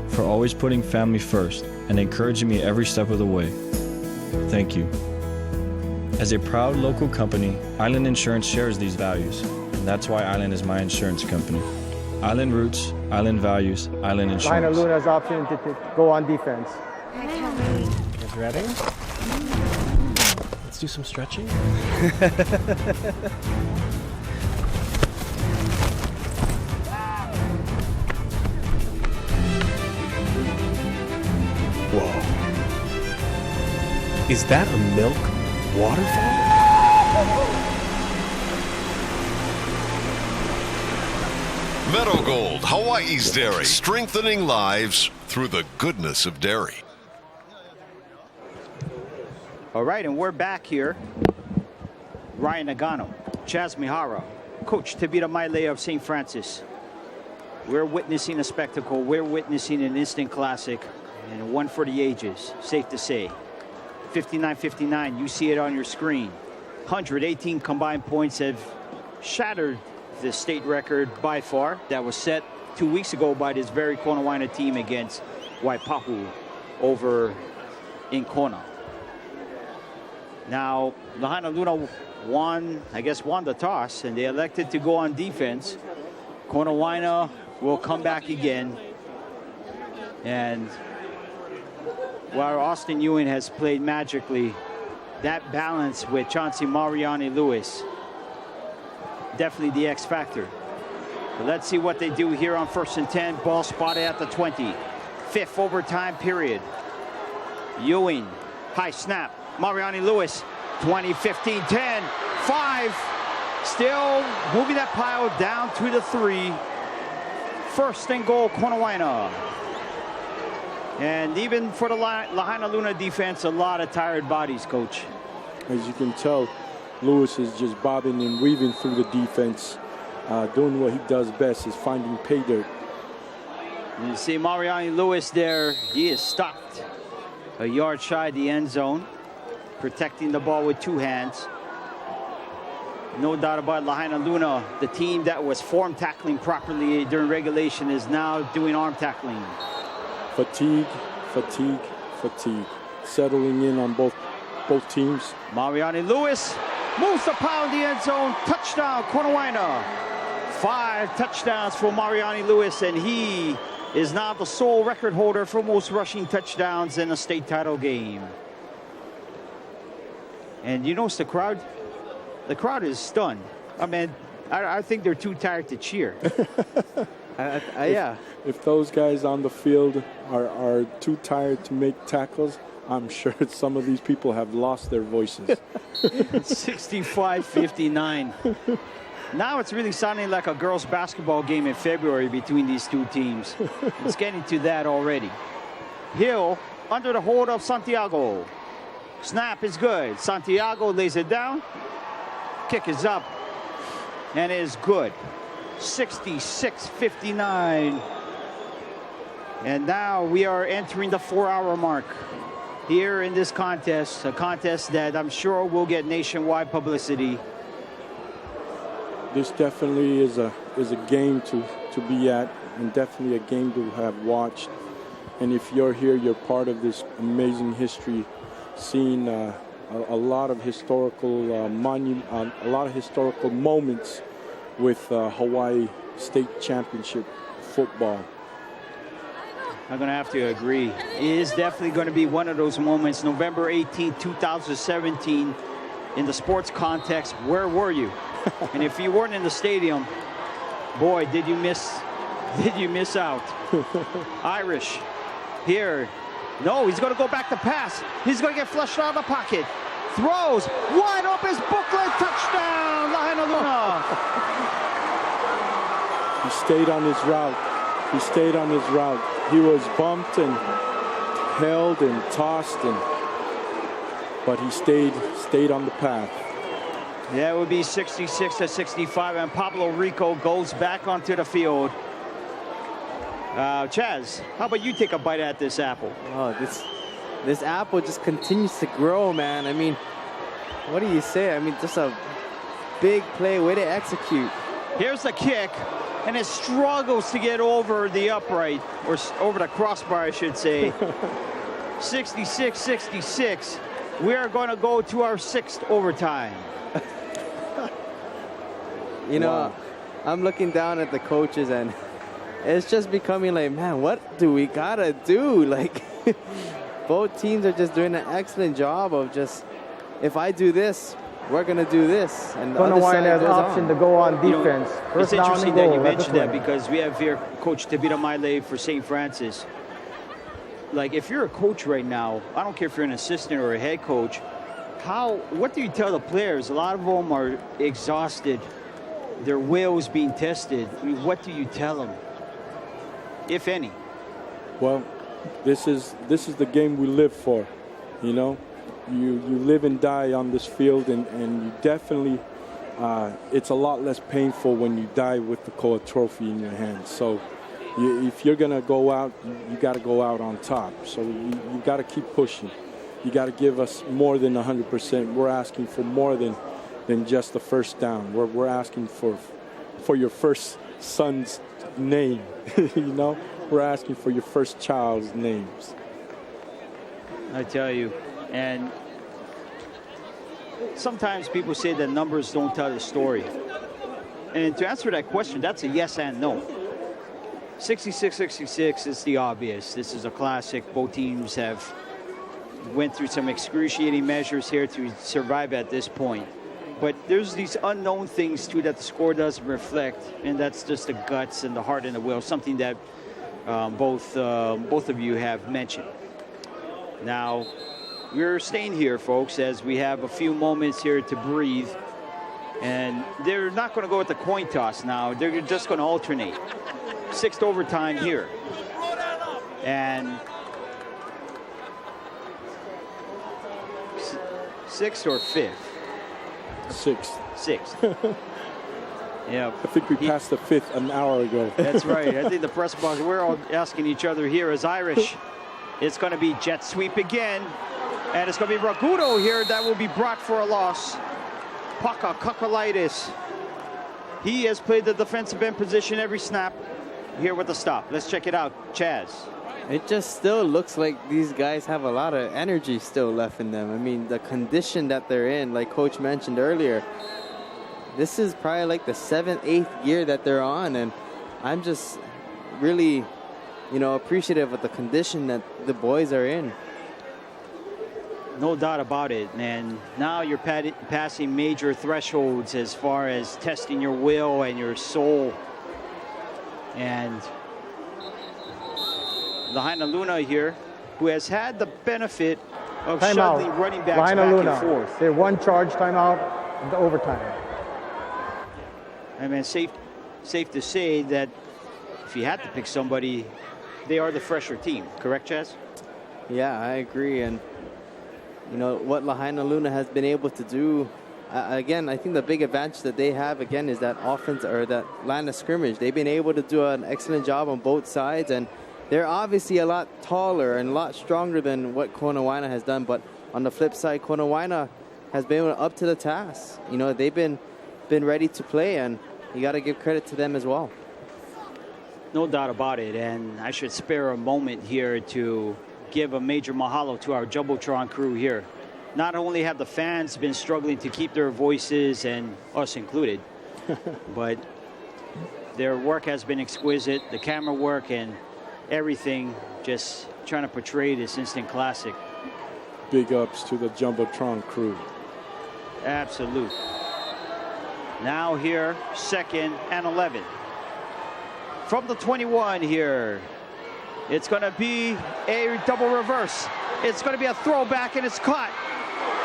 for always putting family first and encouraging me every step of the way. Thank you. As a proud local company, Island Insurance shares these values, and that's why Island is my insurance company. Island roots, Island values, Island Insurance. Lahainaluna's option to go on defense. You guys ready? Let's do some stretching. Whoa. Is that a milk waterfall? Meadow Gold, Hawaii's dairy, strengthening lives through the goodness of dairy. All right, and we're back here. Ryan Nagano, Chaz Mihara, Coach Tabita Maile of St. Francis. We're witnessing a spectacle. We're witnessing an instant classic, and one for the ages, safe to say. 59-59, you see it on your screen. 118 combined points have shattered the state record by far that was set 2 weeks ago by this very Konawaena team against Waipahu over in Kona. Now, Lahainaluna won the toss, and they elected to go on defense. Konawaena will come back again. And while Austin Ewing has played magically, that balance with Chauncey Mariani Lewis, definitely the X factor. But let's see what they do here on 1st and 10. Ball spotted at the 20. 5th overtime period. Ewing, high snap. Mariani Lewis, 20, 15, 10, 5. Still moving that pile down to the 3. 1st and goal, Konawaena. And even for the Lahainaluna defense, a lot of tired bodies, Coach. As you can tell, Lewis is just bobbing and weaving through the defense, doing what he does best, is finding pay dirt. You see Mariani Lewis there. He is stopped a yard shy of the end zone, protecting the ball with 2 hands. No doubt about Lahainaluna, the team that was form tackling properly during regulation is now doing arm tackling. Fatigue, fatigue, fatigue. Settling in on both teams. Mariani Lewis moves the pile in the end zone. Touchdown, Konawaena. 5 touchdowns for Mariani Lewis, and he is now the sole record holder for most rushing touchdowns in a state title game. And you notice the crowd? The crowd is stunned. I mean, I think they're too tired to cheer. Yeah. If those guys on the field are too tired to make tackles, I'm sure some of these people have lost their voices. 65-59. Now it's really sounding like a girls' basketball game in February between these two teams. It's getting to that already. Hill under the hold of Santiago. Snap is good. Santiago lays it down. Kick is up and is good. 66-59. And now we are entering the 4-hour mark here in this contest, a contest that I'm sure will get nationwide publicity. this definitely is a game to be at, and definitely a game to have watched. And if you're here, you're part of this amazing history, seeing a lot of historical a lot of historical moments with Hawaii State Championship football. I'm going to have to agree. It is definitely going to be one of those moments. November 18, 2017, in the sports context, where were you? And if you weren't in the stadium, boy, did you miss out. Irish here. No, he's going to go back to pass. He's going to get flushed out of the pocket. Throws. Wide open. Booklet. Touchdown. Lahainaluna. He stayed on his route. He stayed on his route. He was bumped and held and tossed, but he stayed on the path. Yeah, it would be 66-65, and Pablo Rico goes back onto the field. Chaz, how about you take a bite at this apple? Oh, this apple just continues to grow, man. I mean, what do you say? I mean, just a big play, way to execute. Here's the kick, and it struggles to get over the upright, or over the crossbar, I should say. 66-66. We are going to go to our 6th overtime. You know, wow. I'm looking down at the coaches, and it's just becoming like, man, what do we gotta do? Like, both teams are just doing an excellent job of just, if I do this, we're gonna do this. And the other side has goes option on to go on defense. You know, it's interesting that you mentioned that, because we have here Coach Tavita Maile for St. Francis. Like, if you're a coach right now, I don't care if you're an assistant or a head coach, what do you tell the players? A lot of them are exhausted. Their will is being tested. I mean, what do you tell them, if any? Well, this is the game we live for. You know, you live and die on this field, and you definitely, it's a lot less painful when you die with the Koa Trophy in your hands. So if you're going to go out, you got to go out on top. So you got to keep pushing. You got to give us more than 100%. We're asking for more than just the first down. We're asking for your first son's name. You know, we're asking for your first child's names. I tell you, and sometimes people say that numbers don't tell the story. And to answer that question, that's a yes and no. 66-66 is the obvious. This is a classic. Both teams have went through some excruciating measures here to survive at this point. But there's these unknown things, too, that the score doesn't reflect, and that's just the guts and the heart and the will, something that both of you have mentioned. Now, we're staying here, folks, as we have a few moments here to breathe. And they're not going to go with the coin toss now. They're just going to alternate. 6th overtime here. And 6th or 5th? 6th. Yeah. I think we passed the 5th an hour ago. That's right. I think the press box, we're all asking each other here as Irish. It's going to be jet sweep again. And it's going to be Ragudo here that will be brought for a loss. Paka Kakalaitis. He has played the defensive end position every snap. Here with the stop. Let's check it out. Chaz. It just still looks like these guys have a lot of energy still left in them. I mean, the condition that they're in, like Coach mentioned earlier, this is probably like the 7th, 8th year that they're on. And I'm just really, you know, appreciative of the condition that the boys are in. No doubt about it. And now you're passing major thresholds as far as testing your will and your soul. And Lahainaluna here, who has had the benefit of shuttling running backs back and forth. They're one charge timeout in the overtime. I mean, safe to say that if you had to pick somebody, they are the fresher team. Correct, Chaz? Yeah, I agree. And, you know, what Lahainaluna has been able to do, again, I think the big advantage that they have, again, is that offense, or that line of scrimmage. They've been able to do an excellent job on both sides, and they're obviously a lot taller and a lot stronger than what Konawaena has done. But on the flip side, Konawaena has been up to the task. You know, they've been been ready to play, and you got to give credit to them as well. No doubt about it, and I should spare a moment here to give a major mahalo to our Jumbotron crew here. Not only have the fans been struggling to keep their voices, and us included, but their work has been exquisite. The camera work and everything, just trying to portray this instant classic. Big ups to the Jumbotron crew. Absolute. Now here, 2nd and 11. From the 21 here, it's going to be a double reverse. It's going to be a throwback, and it's caught.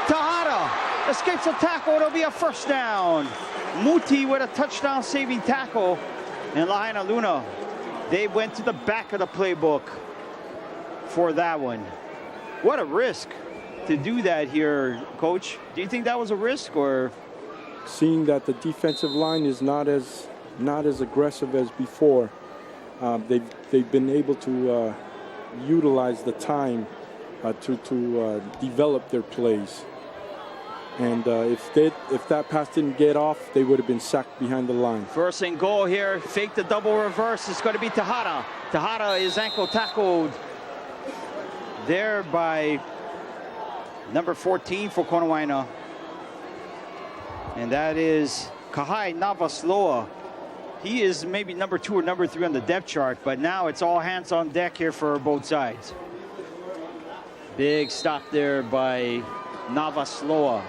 Tejada escapes a tackle. It'll be a first down. Muti with a touchdown saving tackle. And Lahainaluna, they went to the back of the playbook for that one. What a risk to do that here, Coach. Do you think that was a risk, or? Seeing that the defensive line is not as aggressive as before, they've been able to utilize the time to develop their plays. And if that pass didn't get off, they would have been sacked behind the line. First and goal here. Fake the double reverse. It's going to be Tejada. Tejada is ankle tackled there by number 14 for Konawaena. And that is Kahai Navasloa. He is maybe number 2 or number 3 on the depth chart, but now it's all hands on deck here for both sides. Big stop there by Navasloa.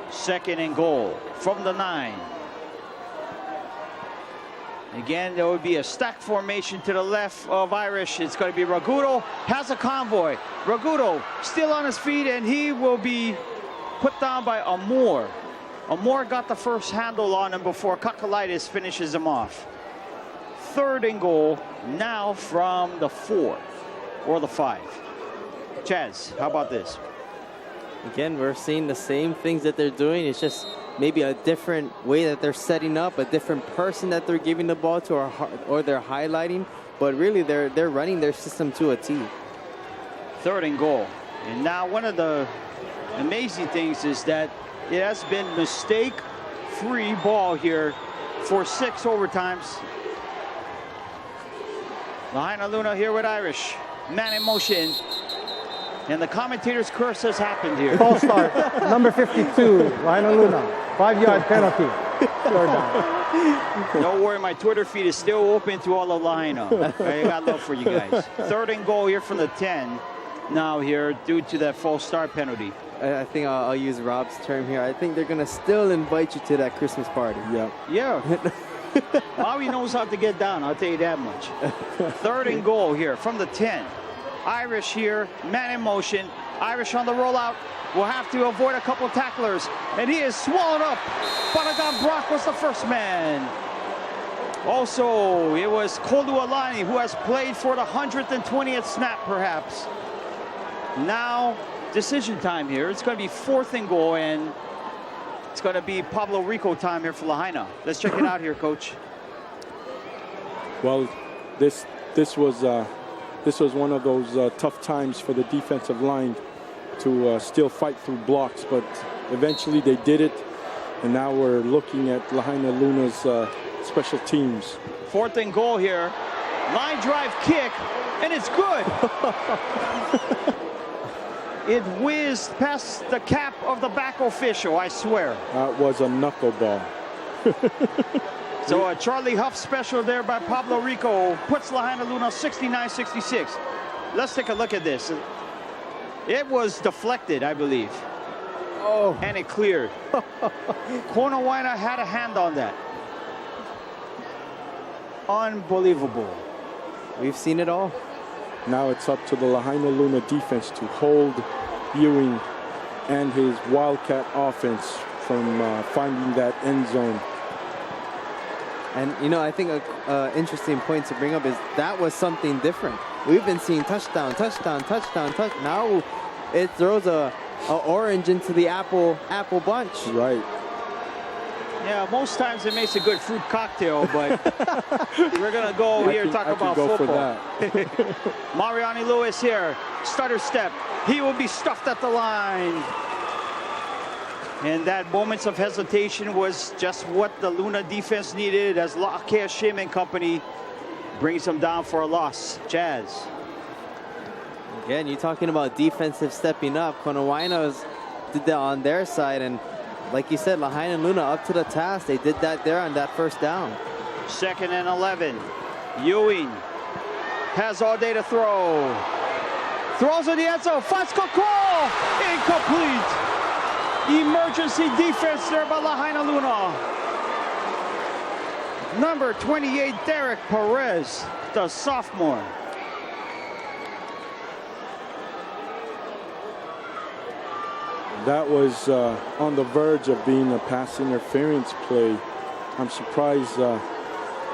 2nd and goal from the 9. Again, there would be a stack formation to the left of Irish. It's going to be Ragudo, has a convoy. Ragudo still on his feet, and he will be put down by Amor. Amor got the first handle on him before Kakalaitis finishes him off. 3rd and goal now from the 4 or the 5. Chaz, how about this? Again, we're seeing the same things that they're doing. It's just maybe a different way that they're setting up, a different person that they're giving the ball to, or they're highlighting. But really, they're running their system to a T. 3rd and goal. And now one of the amazing things is that it has been mistake-free ball here for 6 overtimes. Lahainaluna here with Irish. Man in motion. And the commentator's curse has happened here. False start. Number 52, Lahainaluna. 5-yard penalty. Third down. Don't worry, my Twitter feed is still open to all of Lahaina. I got love for you guys. 3rd and goal here from the 10. Now here, due to that false start penalty. I think I'll use Rob's term here. I think they're going to still invite you to that Christmas party. Yeah. Maui knows how to get down, I'll tell you that much. 3rd and goal here from the 10. Irish here, man in motion. Irish on the rollout. Will have to avoid a couple of tacklers. And he is swallowed up. Banagan Brock was the first man. Also, it was Kolualani who has played for the 120th snap, perhaps. Now, decision time here. It's going to be 4th and goal, and it's going to be Pablo Rico time here for Lahaina. Let's check it out here, Coach. Well, this was one of those tough times for the defensive line to still fight through blocks, but eventually they did it, and now we're looking at Lahainaluna's special teams. 4th and goal here. Line drive kick, and it's good. It whizzed past the cap of the back official, I swear. That was a knuckleball. So a Charlie Huff special there by Pablo Rico puts Lahainaluna 69-66. Let's take a look at this. It was deflected, I believe. Oh. And it cleared. Konawaena had a hand on that. Unbelievable. We've seen it all. Now it's up to the Lahainaluna defense to hold Ewing and his Wildcat offense from finding that end zone. And, you know, I think an interesting point to bring up is that was something different. We've been seeing touchdown, touchdown, touchdown, touchdown. Now it throws a orange into the apple bunch. Right. Yeah, most times it makes a good fruit cocktail, but we're going to go here and talk about football. Mariani Lewis here, stutter step. He will be stuffed at the line. And that moments of hesitation was just what the Luna defense needed as Lahainaluna and company brings them down for a loss. Jazz. Again, you're talking about defensive stepping up. Konawaena did that on their side, and like you said, Lahainaluna up to the task. They did that there on that first down. 2nd and 11. Ewing has all day to throw. Throws in the end zone. Finds Kokol. Incomplete. Emergency defense there by Lahainaluna. Number 28, Derek Perez, the sophomore. That was on the verge of being a pass interference play. I'm surprised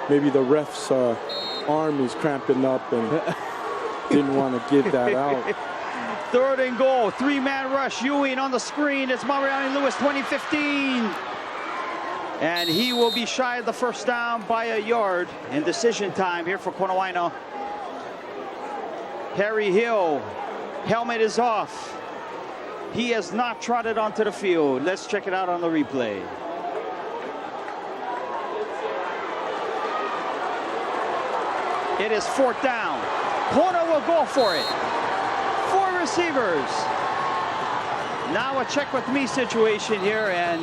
maybe the ref's arm is cramping up and didn't want to give that out. 3rd and goal, 3-man rush. Ewing on the screen. It's Mariani Lewis, 2015. And he will be shy of the first down by a yard. And decision time here for Konawaena. Harry Hill, helmet is off. He has not trotted onto the field. Let's check it out on the replay. It is 4th down. Kona will go for it. 4 receivers. Now a check with me situation here, and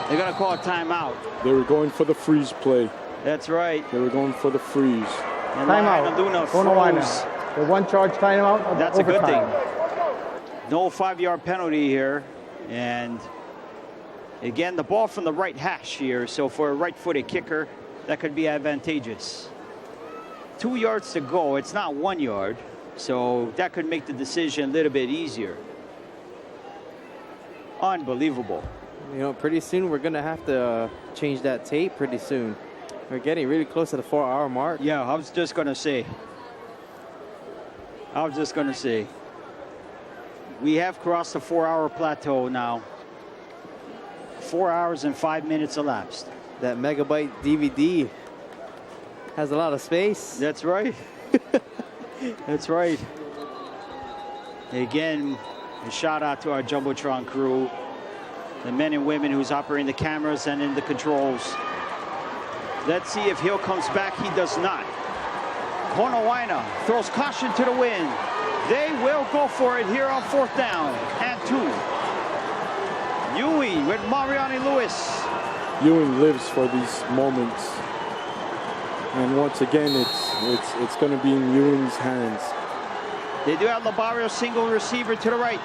they're going to call a timeout. They were going for the freeze play. That's right. They were going for the freeze. And Timeout. Konawaena. The 1-charge timeout. That's overtime. A good thing. No 5-yard penalty here. And again, the ball from the right hash here. So for a right-footed kicker, that could be advantageous. 2 yards to go. It's not 1 yard. So that could make the decision a little bit easier. Unbelievable. You know, pretty soon we're going to have to change that tape pretty soon. We're getting really close to the 4-hour mark. Yeah, I was just going to say. We have crossed the 4-hour plateau now. 4 hours and 5 minutes elapsed. That megabyte DVD has a lot of space. That's right. That's right. Again, a shout out to our Jumbotron crew, the men and women who's operating the cameras and in the controls. Let's see if Hill comes back. He does not. Konawaena throws caution to the wind. They will go for it here on 4th down and 2. Ewing with Mariani Lewis. Ewing lives for these moments. And once again, it's going to be in Ewing's hands. They do have Labarrio single receiver to the right.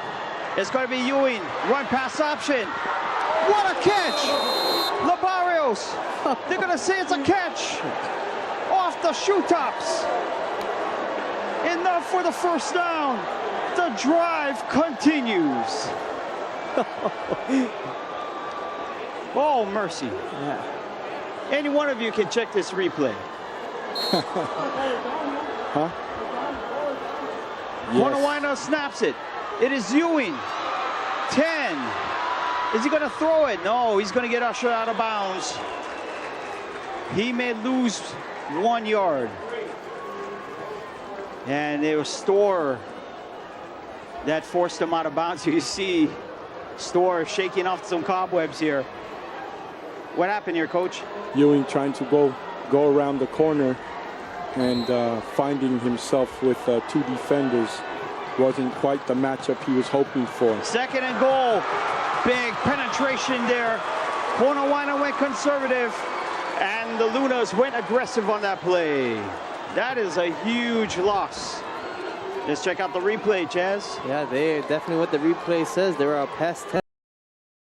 It's going to be Ewing. Run pass option. What a catch! Labarrios. They're going to say it's a catch. Off the shoe tops. Enough for the first down. The drive continues. Oh, mercy. Yeah. Any one of you can check this replay. Huh? Konawaena snaps it. It is Ewing. 10. Is he going to throw it? No, he's going to get ushered out of bounds. He may lose 1 yard. And it was Storr that forced him out of bounds. You see Storr shaking off some cobwebs here. What happened here, Coach? Ewing trying to go around the corner and finding himself with 2 defenders. Wasn't quite the matchup he was hoping for. 2nd and goal. Big penetration there. Konawaena went conservative, and the Lunas went aggressive on that play. That is a huge loss. Let's check out the replay, Chaz. Yeah, they definitely what the replay says. They were a past 10.